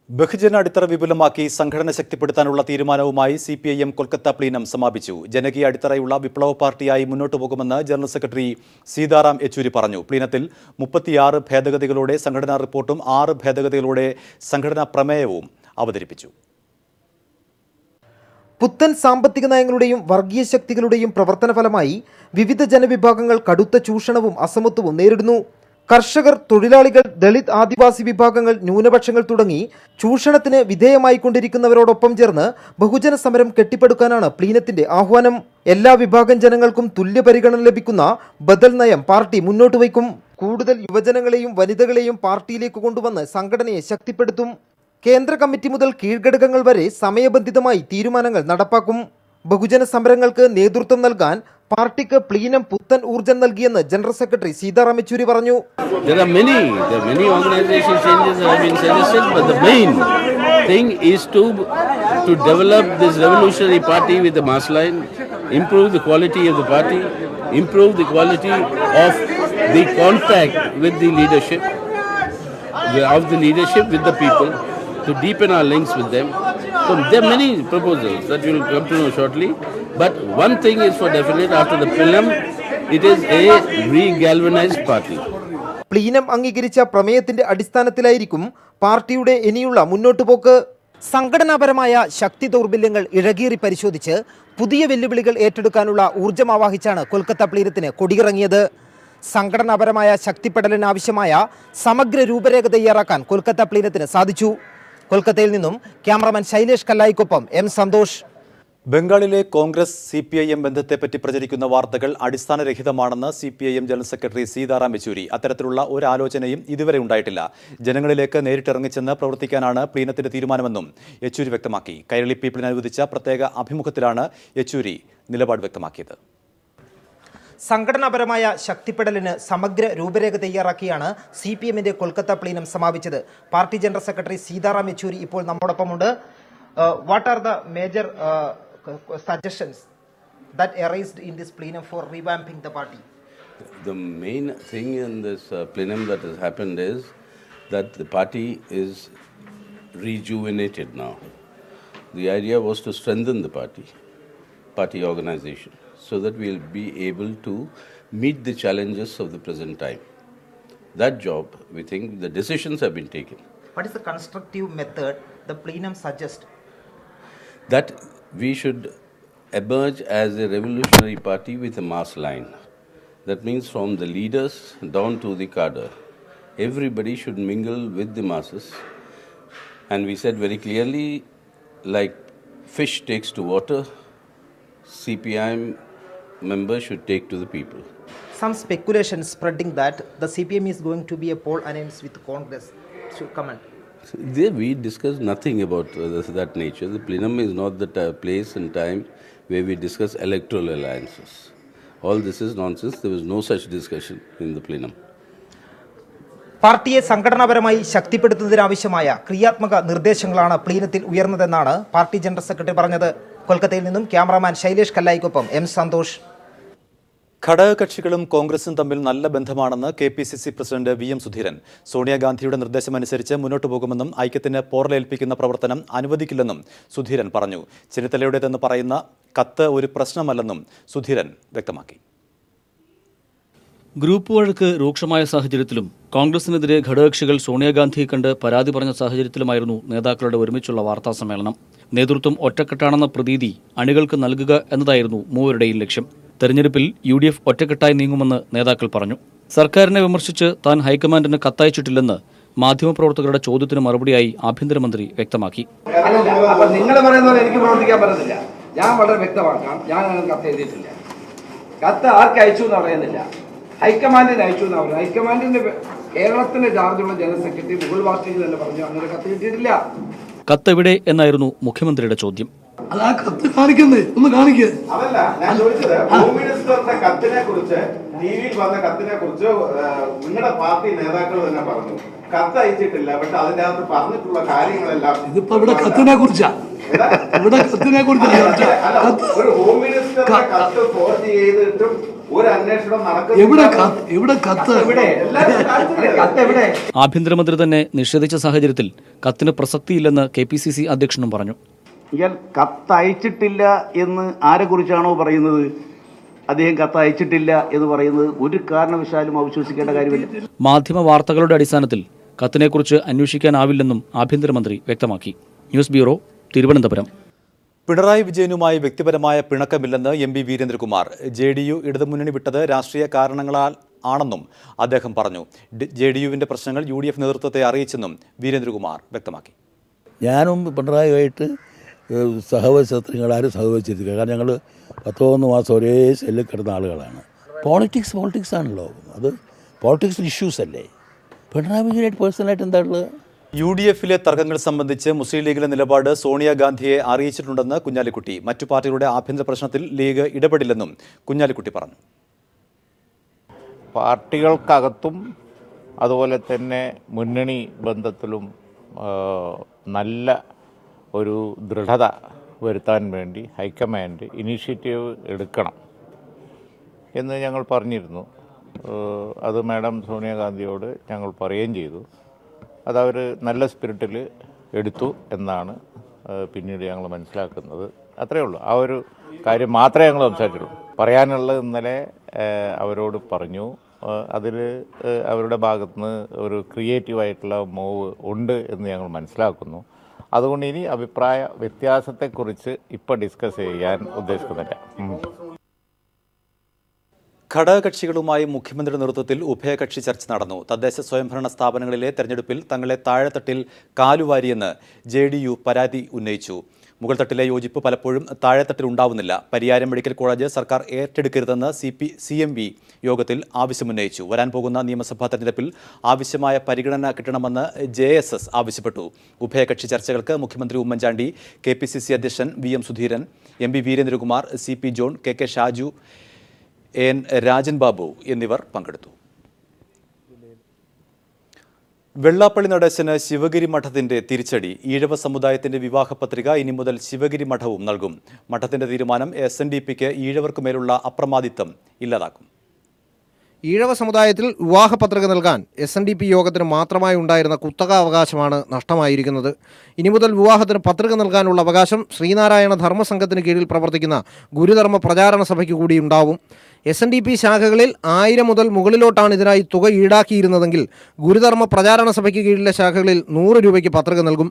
ബഹുജന അടിത്തറ വിപുലമാക്കി സംഘടന ശക്തിപ്പെടുത്താനുള്ള തീരുമാനവുമായി സിപിഐഎം കൊൽക്കത്ത പ്ലീനം സമാപിച്ചു. ജനകീയ അടിത്തറയുള്ള വിപ്ലവ പാർട്ടിയായി മുന്നോട്ടു പോകുമെന്ന് ജനറൽ സെക്രട്ടറി സീതാറാം യെച്ചൂരി പറഞ്ഞു. പ്ലീനത്തിൽ 36 ഭേദഗതികളോടെ സംഘടനാ റിപ്പോർട്ടും 6 ഭേദഗതികളോടെ സംഘടനാ പ്രമേയവും അവതരിപ്പിച്ചു. പുത്തൻ സാമ്പത്തിക നയങ്ങളുടെയും വർഗീയ ശക്തികളുടെയും പ്രവർത്തന ഫലമായി വിവിധ ജനവിഭാഗങ്ങൾ കടുത്ത ചൂഷണവും അസമത്വവും നേരിടുന്നു. കർഷകർ, തൊഴിലാളികൾ, ദളിത്, ആദിവാസി വിഭാഗങ്ങൾ, ന്യൂനപക്ഷങ്ങൾ തുടങ്ങി ചൂഷണത്തിന് വിധേയമായിക്കൊണ്ടിരിക്കുന്നവരോടൊപ്പം ചേർന്ന് ബഹുജന സമരം കെട്ടിപ്പടുക്കാനാണ് പ്ലീനത്തിന്റെ ആഹ്വാനം. എല്ലാ വിഭാഗം ജനങ്ങൾക്കും തുല്യ പരിഗണന ലഭിക്കുന്ന ബദൽ നയം പാർട്ടി മുന്നോട്ട് വയ്ക്കും. കൂടുതൽ യുവജനങ്ങളെയും വനിതകളെയും പാർട്ടിയിലേക്ക് കൊണ്ടുവന്ന് സംഘടനയെ ശക്തിപ്പെടുത്തും. കേന്ദ്ര കമ്മിറ്റി മുതൽ കീഴ്ഘടകങ്ങൾ വരെ സമയബന്ധിതമായി തീരുമാനങ്ങൾ നടപ്പാക്കും. ബഹുജന സമരങ്ങൾക്ക് നേതൃത്വം നൽകാൻ പാർട്ടിക്ക് പ്ലീനം പുത്തൻ ഊർജ്ജം നൽകിയെന്ന് ജനറൽ സെക്രട്ടറി സീതാറാം യെച്ചൂരി പറഞ്ഞു. There are many organizational changes that have been suggested, but the main thing is to develop this revolutionary party with the mass line, improve the quality of the party, improve the quality of the contact with the leadership, with the people, to deepen our links with them. So there are many proposals that we will come to know shortly. But one thing is for definite, after the plenum, it is a re-galvanized party. Plenum അംഗീകരിച്ച പ്രമേയത്തിന്റെ അടിസ്ഥാനത്തിലായിരിക്കും പാർട്ടിയുടെ ഇനിയുള്ള മുന്നോട്ടുപോക്ക്. സംഘടനാപരമായ ശക്തി ദൗർബല്യങ്ങൾ ഇഴകീറി പരിശോധിച്ച് പുതിയ വെല്ലുവിളികൾ ഏറ്റെടുക്കാനുള്ള ഊർജ്ജം ആവാഹിച്ചാണ് കൊൽക്കത്ത പ്ലീനത്തിന് കൊടിയിറങ്ങിയത്. സംഘടനാപരമായ ശക്തിപ്പെടലിന് ആവശ്യമായ സമഗ്ര രൂപരേഖ തയ്യാറാക്കാൻ കൊൽക്കത്ത പ്ലീനത്തിന് സാധിച്ചു. കൊൽക്കത്തയിൽ നിന്നും ക്യാമറമാൻ ശൈലേഷ് കല്ലായിക്കൊപ്പം എം സന്തോഷ്. ബംഗാളിലെ കോൺഗ്രസ് സിപിഐഎം ബന്ധത്തെപ്പറ്റി പ്രചരിക്കുന്ന വാർത്തകൾ അടിസ്ഥാനരഹിതമാണെന്ന് CPIM general secretary Sitaram Yechury. അത്തരത്തിലുള്ള ഒരു ആലോചനയും ഇതുവരെ ഉണ്ടായിട്ടില്ല. ജനങ്ങളിലേക്ക് നേരിട്ടിറങ്ങിച്ചെന്ന് പ്രവർത്തിക്കാനാണ് പ്ലീനത്തിന്റെ തീരുമാനമെന്നും യെച്ചൂരി വ്യക്തമാക്കി. കൈരളി പീപ്പിളിന് അനുവദിച്ച പ്രത്യേക അഭിമുഖത്തിലാണ് യെച്ചൂരി നിലപാട് വ്യക്തമാക്കിയത്. സംഘടനാപരമായ ശക്തിപ്പെടലിന് സമഗ്ര രൂപരേഖ തയ്യാറാക്കിയാണ് സിപിഎമ്മിന്റെ കൊൽക്കത്ത പ്ലീനം സമാപിച്ചത്. Party general secretary Sitaram Yechury ഇപ്പോൾ നമ്മോടൊപ്പമുണ്ട്. What are the major suggestions that arised in this plenum for revamping the party? The main thing in this plenum that has happened is that the party is rejuvenated now. The idea was to strengthen the party organization, so that we will be able to meet the challenges of the present time. That job, we think the decisions have been taken. What is the constructive method the plenum suggests? That we should emerge as a revolutionary party with a mass line. That means from the leaders down to the cadre. Everybody should mingle with the masses. And we said very clearly, like fish takes to water, CPIM members should take to the people. Some speculation spreading that the CPM is going to be a poll alliance with Congress. Should comment. There we discuss nothing about that nature. The plenum is not the place and time where we discuss electoral alliances. All this is nonsense. There was no such discussion in the plenum. പാർട്ടിയെ സംഘടനാപരമായി ശക്തിപ്പെടുത്തുന്നതിനാവശ്യമായ ക്രിയാത്മക നിർദ്ദേശങ്ങളാണ് പ്ലീനത്തിൽ ഉയർന്നതെന്നാണ് party general secretary പറഞ്ഞത്. കൊൽക്കത്തയിൽ നിന്നും cameraman Shailesh കല്ലായിക്കൊപ്പം M Santhosh. ഘടകകക്ഷികളും കോൺഗ്രസും തമ്മിൽ നല്ല ബന്ധമാണെന്ന് KPCC പ്രസിഡന്റ് VM സുധീരൻ. സോണിയാഗാന്ധിയുടെ നിർദ്ദേശമനുസരിച്ച് മുന്നോട്ടു പോകുമെന്നും ഐക്യത്തിന് പോറലേൽപ്പിക്കുന്ന പ്രവർത്തനം അനുവദിക്കില്ലെന്നും സുധീരൻ പറഞ്ഞു. ചെന്നിത്തലയുടേതെന്ന് പറയുന്ന കത്ത് ഒരു പ്രശ്നമല്ലെന്നും സുധീരൻ വ്യക്തമാക്കി. ഗ്രൂപ്പ് വഴക്ക് രൂക്ഷമായ സാഹചര്യത്തിലും കോൺഗ്രസിനെതിരെ ഘടകകക്ഷികൾ സോണിയാഗാന്ധിയെ കണ്ട് പരാതി പറഞ്ഞ സാഹചര്യത്തിലുമായിരുന്നു നേതാക്കളുടെ ഒരുമിച്ചുള്ള വാർത്താ സമ്മേളനം. നേതൃത്വം ഒറ്റക്കെട്ടാണെന്ന പ്രതീതി അണികൾക്ക് നൽകുക എന്നതായിരുന്നു മൂവരുടെയും ലക്ഷ്യം. തെരഞ്ഞെടുപ്പിൽ UDF ഒറ്റക്കെട്ടായി നീങ്ങുമെന്ന് നേതാക്കൾ പറഞ്ഞു. സർക്കാരിനെ വിമർശിച്ച് താൻ ഹൈക്കമാൻഡിന് കത്തയച്ചിട്ടില്ലെന്ന് മാധ്യമപ്രവർത്തകരുടെ ചോദ്യത്തിന് മറുപടിയായി ആഭ്യന്തരമന്ത്രി വ്യക്തമാക്കി. നിങ്ങൾ പറയുന്നത് എനിക്ക് പ്രവർത്തിക്കാൻ പറ്റത്തില്ല. ഞാൻ വളരെ വ്യക്തമാക്കാം. ഞാൻ കത്ത് എഴുതിയിട്ടില്ല. കത്ത് ആർക്ക് അയച്ചു എന്ന് പറയുന്നില്ല. ഹൈക്കമാൻഡിന് അയച്ചു എന്ന് പറയുന്നത്. ഹൈക്കമാൻഡിന്റെ കേരളത്തിന്റെ ചാർജുള്ള ജനറൽ സെക്രട്ടറി മുകുൾ വാസ്നിക് തന്നെ പറഞ്ഞു അങ്ങനെ കത്ത് കിട്ടിയിട്ടില്ല. കത്തെവിടെ എന്നായിരുന്നു മുഖ്യമന്ത്രിയുടെ ചോദ്യം. അത് ആ കത്ത് കാണിക്കുന്നേ ഒന്ന് കാണിക്കേ. അതല്ല ഞാൻ ചോദിച്ചത്, ഹോം മിനിസ്റ്ററിന്റെ കത്തിനെ കുറിച്ച് ടിവിയിൽ വന്ന കത്തിനെ കുറിച്ച് നിങ്ങളുടെ പാർട്ടി നേതാക്കൾ തന്നെ പറഞ്ഞു കത്ത് അയച്ചിട്ടില്ല. പക്ഷെ അതിന്റെ അകത്ത് പറഞ്ഞിട്ടുള്ള കാര്യങ്ങളെല്ലാം ഇതിപ്പോ ഇവിടെ കത്തിനെ കുറിച്ചാ. ഇവിടെ കത്തിനെ കുറിച്ച് ഒരു ഹോം മിനിസ്റ്ററിന്റെ കത്ത് ഫോർജ് ചെയ്തിട്ടും ഒരു അന്വേഷണം എവിടെ നടക്കുന്നില്ല. കത്ത് എല്ലാവരും കാണിച്ചില്ലേ? കത്ത് എവിടെ? ആഭ്യന്തരമന്ത്രി തന്നെ നിഷേധിച്ച സാഹചര്യത്തിൽ കത്തിന് പ്രസക്തിയില്ലെന്ന് KPCC അധ്യക്ഷനും പറഞ്ഞു. ഇയാൾ കത്തയച്ചിട്ടില്ല എന്ന് ആരെക്കുറിച്ചാണോ പറയുന്നത്, അദ്ദേഹം കത്തയച്ചിട്ടില്ല എന്ന് പറയുന്നത് ഒരു കാരണവശാലും അവിശ്വസിക്കേണ്ട കാര്യമില്ല. മാധ്യമ വാർത്തകളുടെ അടിസ്ഥാനത്തിൽ കത്തിനെക്കുറിച്ച് അന്വേഷിക്കാനാവില്ലെന്നും ആഭ്യന്തരമന്ത്രി വ്യക്തമാക്കി. News bureau, Thiruvananthapuram. പിണറായി വിജയനുമായി വ്യക്തിപരമായ പിണക്കമില്ലെന്ന് MP വീരേന്ദ്രകുമാർ. JDU ഇടതുമുന്നണി വിട്ടത് രാഷ്ട്രീയ കാരണങ്ങളാൽ ആണെന്നും അദ്ദേഹം പറഞ്ഞു. JDUവിന്റെ പ്രശ്നങ്ങൾ UDF നേതൃത്വത്തെ അറിയിച്ചെന്നും വീരേന്ദ്രകുമാർ വ്യക്തമാക്കി. ഞാനും പിണറായിയുമായിട്ട് സഹവത്സരങ്ങളാരും സഹവദിച്ചിരിക്കുക. കാരണം ഞങ്ങൾ 13 മാസം ഒരേ സെല്ലിൽ കിടന്ന ആളുകളാണ്. പോളിറ്റിക്സ് ആണല്ലോ, അത് പോളിറ്റിക്സ് ഇഷ്യൂസ് അല്ലേ. പിണറായി വിജയനായിട്ട് പേഴ്സണലായിട്ട് എന്താ ഉള്ളത്? UDFിലെ തർക്കങ്ങൾ സംബന്ധിച്ച് മുസ്ലിം ലീഗിലെ നിലപാട് സോണിയാഗാന്ധിയെ അറിയിച്ചിട്ടുണ്ടെന്ന് കുഞ്ഞാലിക്കുട്ടി. മറ്റു പാർട്ടികളുടെ ആഭ്യന്തര പ്രശ്നത്തിൽ ലീഗ് ഇടപെടില്ലെന്നും കുഞ്ഞാലിക്കുട്ടി പറഞ്ഞു. പാർട്ടികൾക്കകത്തും അതുപോലെ തന്നെ മുന്നണി ബന്ധത്തിലും നല്ല ഒരു ദൃഢത വരുത്താൻ വേണ്ടി ഹൈക്കമാൻഡ് ഇനീഷ്യേറ്റീവ് എടുക്കണം എന്ന് ഞങ്ങൾ പറഞ്ഞിരുന്നു. അത് മാഡം സോണിയാഗാന്ധിയോട് ഞങ്ങൾ പറയുകയും ചെയ്തു. അതവർ നല്ല സ്പിരിറ്റിൽ എടുത്തു എന്നാണ് പിന്നീട് ഞങ്ങൾ മനസ്സിലാക്കുന്നത്. അത്രയേ ഉള്ളൂ. ആ ഒരു കാര്യം മാത്രമേ ഞങ്ങൾ സംസാരിച്ചുള്ളൂ. പറയാനുള്ളത് ഇന്നലെ അവരോട് പറഞ്ഞു. അതിൽ അവരുടെ ഭാഗത്തുനിന്ന് ഒരു ക്രിയേറ്റീവായിട്ടുള്ള മൂവ് ഉണ്ട് എന്ന് ഞങ്ങൾ മനസ്സിലാക്കുന്നു. അതുകൊണ്ട് ഇനി അഭിപ്രായ വ്യത്യാസത്തെക്കുറിച്ച് ഇപ്പോൾ ഡിസ്കസ് ചെയ്യാൻ ഉദ്ദേശിക്കുന്നില്ല. ഘടകകക്ഷികളുമായി മുഖ്യമന്ത്രിയുടെ നേതൃത്വത്തിൽ ഉഭയകക്ഷി ചർച്ച നടന്നു. തദ്ദേശ സ്വയംഭരണ സ്ഥാപനങ്ങളിലെ തെരഞ്ഞെടുപ്പിൽ തങ്ങളെ താഴെത്തട്ടിൽ കാലുവാരിയെന്ന് JDU പരാതി ഉന്നയിച്ചു. മുകൾ തട്ടിലെ യോജിപ്പ് പലപ്പോഴും താഴെത്തട്ടിൽ ഉണ്ടാവുന്നില്ല. പരിയാരം മെഡിക്കൽ കോളേജ് സർക്കാർ ഏറ്റെടുക്കരുതെന്ന് CMV യോഗത്തിൽ ആവശ്യമുന്നയിച്ചു. വരാൻ പോകുന്ന നിയമസഭാ തെരഞ്ഞെടുപ്പിൽ ആവശ്യമായ പരിഗണന കിട്ടണമെന്ന് JSS ആവശ്യപ്പെട്ടു. ഉഭയകക്ഷി ചർച്ചകൾക്ക് മുഖ്യമന്ത്രി ഉമ്മൻചാണ്ടി, KPCC അധ്യക്ഷൻ VM Sudheeran, MP Veerendrakumar, CP John, KK Shaju, AN Rajan Babu എന്നിവർ പങ്കെടുത്തു. വെള്ളാപ്പള്ളി നടേശന് ശിവഗിരി മഠത്തിന്റെ തിരിച്ചടി. ഈഴവ സമുദായത്തിന്റെ വിവാഹ പത്രിക ഇനി മുതൽ ശിവഗിരി മഠവും നൽകും. മഠത്തിന്റെ തീരുമാനം SNDPക്ക് ഈഴവർക്കുമേലുള്ള അപ്രമാദിത്വം ഇല്ലാതാക്കും. ഈഴവ സമുദായത്തിൽ വിവാഹ പത്രിക നൽകാൻ SNDP യോഗത്തിന് മാത്രമായി ഉണ്ടായിരുന്ന കുത്തക അവകാശമാണ് നഷ്ടമായിരിക്കുന്നത്. ഇനി മുതൽ വിവാഹത്തിന് പത്രിക നൽകാനുള്ള അവകാശം ശ്രീനാരായണ ധർമ്മസംഘത്തിന് കീഴിൽ പ്രവർത്തിക്കുന്ന ഗുരുധർമ്മ പ്രചാരണ സഭയ്ക്ക് കൂടി ഉണ്ടാവും. SNDP ശാഖകളിൽ 1000 മുതൽ മുകളിലോട്ടാണ് ഇതിനായി തുക ഈടാക്കിയിരുന്നതെങ്കിൽ ഗുരുധർമ്മ പ്രചാരണ സഭയ്ക്ക് കീഴിലെ ശാഖകളിൽ 100 രൂപയ്ക്ക് പത്രിക നൽകും.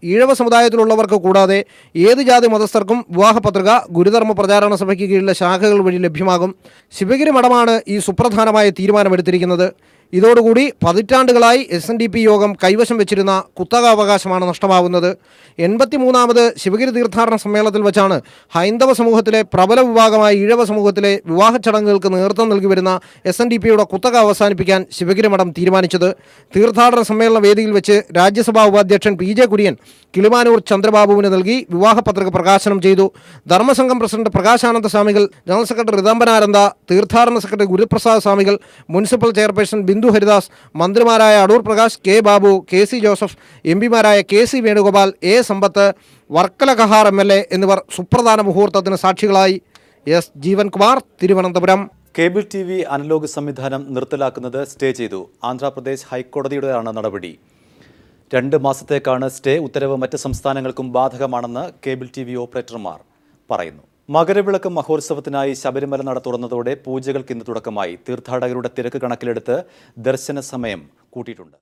ഈഴവ സമുദായത്തിലുള്ളവർക്ക് കൂടാതെ ഏത് ജാതി മതസ്ഥർക്കും വിവാഹ പത്രിക ഗുരുധർമ്മ പ്രചാരണ സഭയ്ക്ക് കീഴിലെ ശാഖകൾ വഴി ലഭ്യമാകും. ശിവഗിരി മഠമാണ് ഈ സുപ്രധാനമായ തീരുമാനമെടുത്തിരിക്കുന്നത്. ഇതോടുകൂടി പതിറ്റാണ്ടുകളായി SNDP യോഗം കൈവശം വെച്ചിരുന്ന കുത്തകാവകാശമാണ് നഷ്ടമാവുന്നത്. 83ാമത് ശിവഗിരി തീർത്ഥാടന സമ്മേളനത്തിൽ വെച്ചാണ് ഹൈന്ദവ സമൂഹത്തിലെ പ്രബല വിഭാഗമായ ഈഴവ സമൂഹത്തിലെ വിവാഹ ചടങ്ങുകൾക്ക് നേതൃത്വം നൽകി വരുന്ന SNDPയുടെ കുത്തക അവസാനിപ്പിക്കാൻ ശിവഗിരി മഠം തീരുമാനിച്ചത്. തീർത്ഥാടന സമ്മേളന വേദിയിൽ വെച്ച് രാജ്യസഭാ ഉപാധ്യക്ഷൻ PJ കുര്യൻ കിളിമാനൂർ ചന്ദ്രബാബുവിന് നൽകി വിവാഹ പത്രിക പ്രകാശനം ചെയ്തു. ധർമ്മസംഘം പ്രസിഡന്റ് പ്രകാശാനന്ദ സ്വാമികൾ, ജനറൽ സെക്രട്ടറി റിതംബനാനന്ദ, തീർത്ഥാടന സെക്രട്ടറി ഗുരുപ്രസാദ് സ്വാമികൾ, മുനിസിപ്പൽ ചെയർപേഴ്സൺ ബിന്ദു ഹരിദാസ്, മന്ത്രിമാരായ അടൂർ പ്രകാശ്, K ബാബു, KC ജോസഫ്, MPമാരായ KC Venugopal, A Sampath, Varkala Kahar MLA എന്നിവർ സുപ്രധാന മുഹൂർത്തത്തിന് സാക്ഷികളായി. S Jeevankumar, Thiruvananthapuram. Cable TV analogue സംവിധാനം നിർത്തലാക്കുന്നത് സ്റ്റേ ചെയ്തു. ആന്ധ്രാപ്രദേശ് ഹൈക്കോടതിയുടെയാണ് നടപടി. 2 മാസത്തേക്കാണ് സ്റ്റേ. ഉത്തരവ് മറ്റ് സംസ്ഥാനങ്ങൾക്കും ബാധകമാണെന്ന് കേബിൾ TV ഓപ്പറേറ്റർമാർ പറയുന്നു. മകരവിളക്ക് മഹോത്സവത്തിനായി ശബരിമല നട തുറന്നതോടെ പൂജകൾക്ക് ഇന്ന് തുടക്കമായി. തീർത്ഥാടകരുടെ തിരക്ക് കണക്കിലെടുത്ത് ദർശന സമയം കൂട്ടിയിട്ടുണ്ട്.